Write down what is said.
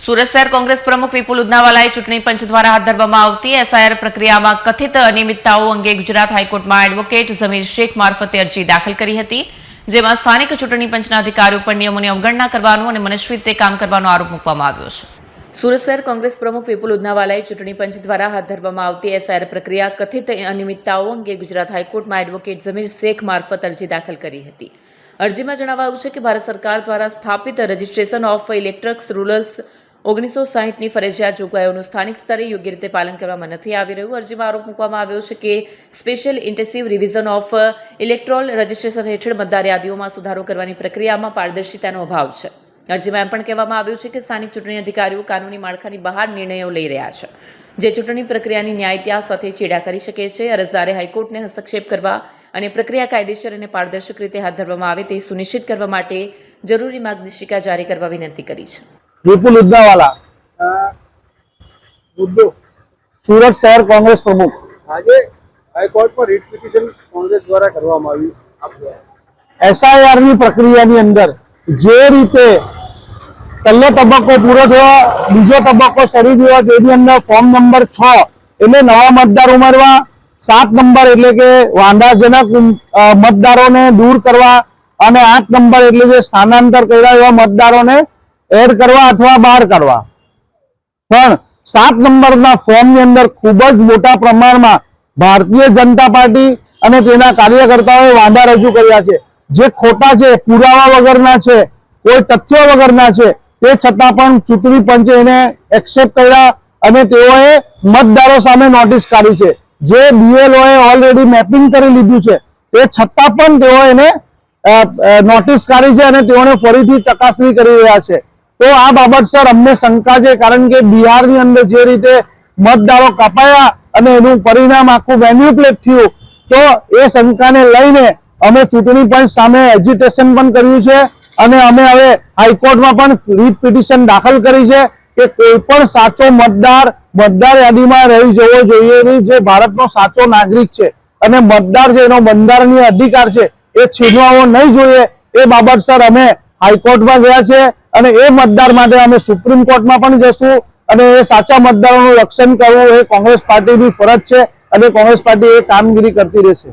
સુરત શહેર કોંગ્રેસ પ્રમુખ વિપુલ ઉદનાવાલાએ ચૂંટણી પંચ દ્વારા હાથ ધરવામાં આવતી એસઆઈઆર પ્રક્રિયામાં કથિત અનિયમિતતાઓ અંગે ગુજરાત હાઈકોર્ટમાં એડવોકેટ ઝમીર શેખ મારફતે અરજી દાખલ કરી હતી, જેમાં સ્થાનિક ચૂંટણી પંચના અધિકારીઓ પર નિયમોની અવગણના કરવાનો અને મનસ્વી રીતે કામ કરવાનો આરોપ મૂકવામાં આવ્યો છે. સુરત શહેર કોંગ્રેસ પ્રમુખ વિપુલ ઉદનાવાલાએ ચૂંટણી પંચ દ્વારા હાથ ધરવામાં આવતી એસઆઈઆર પ્રક્રિયા કથિત અનિયમિતતાઓ અંગે ગુજરાત હાઈકોર્ટમાં એડવોકેટ ઝમીર શેખ મારફત અરજી દાખલ કરી હતી. અરજીમાં જણાવાયું છે કે ભારત સરકાર દ્વારા સ્થાપિત રજિસ્ટ્રેશન ઓફ ઇલેક્ટ્રિક્સ રૂલ્સ 1960ની ફરજિયાત જોગવાઈઓનું સ્થાનિક સ્તરે યોગ્ય રીતે પાલન કરવામાં નથી આવી રહ્યું. અરજીમાં આરોપ મૂકવામાં આવ્યો છે કે special intensive revision of electoral registration હેઠળ મતદાર યાદીઓમાં સુધારો કરવાની પ્રક્રિયામાં પારદર્શિતાનો અભાવ છે. અરજીમાં એમ પણ કહેવામાં આવ્યું છે કે સ્થાનિક ચૂંટણી અધિકારીઓ કાનૂની માળખાની બહાર નિર્ણયો લઈ રહ્યા છે, જે ચૂંટણી પ્રક્રિયાની ન્યાયતા સાથે ચેડા કરી શકે છે. અરજદારે હાઈકોર્ટને હસ્તક્ષેપ કરવા અને પ્રક્રિયા કાયદેસર અને પારદર્શક રીતે હાથ ધરવામાં આવે તે સુનિશ્ચિત કરવા માટે જરૂરી માર્ગદર્શિકા જારી કરવા વિનંતી કરી છે. विपुल उदनावाला सूरत शहर कांग्रेस प्रमुख आज हाईकोर्ट पर रिट पिटिशन कांग्रेस द्वारा करवामां आवी एसआईआर ની પ્રક્રિયાની અંદર જે રીતે પહેલો તબક્કો પૂરો થયો, બીજો તબક્કો શરૂ થયો, તેની અંદર ફોર્મ નંબર 6 એટલે નવા મતદાર ઉમેરવા, 7 નંબર એટલે કે વાંધાજનક મતદારોને દૂર કરવા અને 8 નંબર એટલે જે સ્થાનાંતર કર્યા એવા મતદારોને એડ કરવા અથવા બહાર કાઢવા. પણ 7 નંબરના ફોર્મની અંદર ખૂબ જ મોટા પ્રમાણમાં ભારતીય જનતા પાર્ટી અને તેના કાર્યકર્તાઓએ વાંધા રજૂ કર્યા છે, જે ખોટા છે, પુરાવા વગરના છે, કોઈ તથ્યો વગરના છે. તે છતાં પણ ચૂંટણી પંચે એને એક્સેપ્ટ કર્યા અને તેઓએ મતદારો સામે નોટિસ કાઢી છે, જે બીએલઓએ ઓલરેડી મેપિંગ કરી લીધું છે. તે છતાં પણ તેઓ એને નોટિસ કાઢી છે અને તેઓને ફરીથી ચકાસણી કરી રહ્યા છે. તો આ બાબત સર અમને શંકા છે, કારણ કે બિહારની અંદર જે રીતે મતદારો કપાયા અને એનું પરિણામ આખું મેન્યુપ્યુલેટ થયું, તો એ શંકાને લઈને અમે ચૂંટણી પંચ સામે એજિટેશન પણ કર્યું છે અને અમે હવે હાઈકોર્ટમાં પણ રીટ પિટિશન દાખલ કરી છે કે કોઈ પણ સાચો મતદાર યાદીમાં રહી જવો જોઈએ નહીં, જે ભારતનો સાચો નાગરિક છે અને મતદાર છે એનો બંધારણીય અધિકાર છે, એ છીનવાવો નહીં જોઈએ. એ બાબત સર અમે હાઈકોર્ટમાં ગયા છે અને એ મતદાર માટે અમે સુપ્રીમ કોર્ટમાં પણ જશું અને એ સાચા મતદારોનું રક્ષણ કરવું એ કોંગ્રેસ પાર્ટીની ફરજ છે અને કોંગ્રેસ પાર્ટી એ કામગીરી કરતી રહેશે.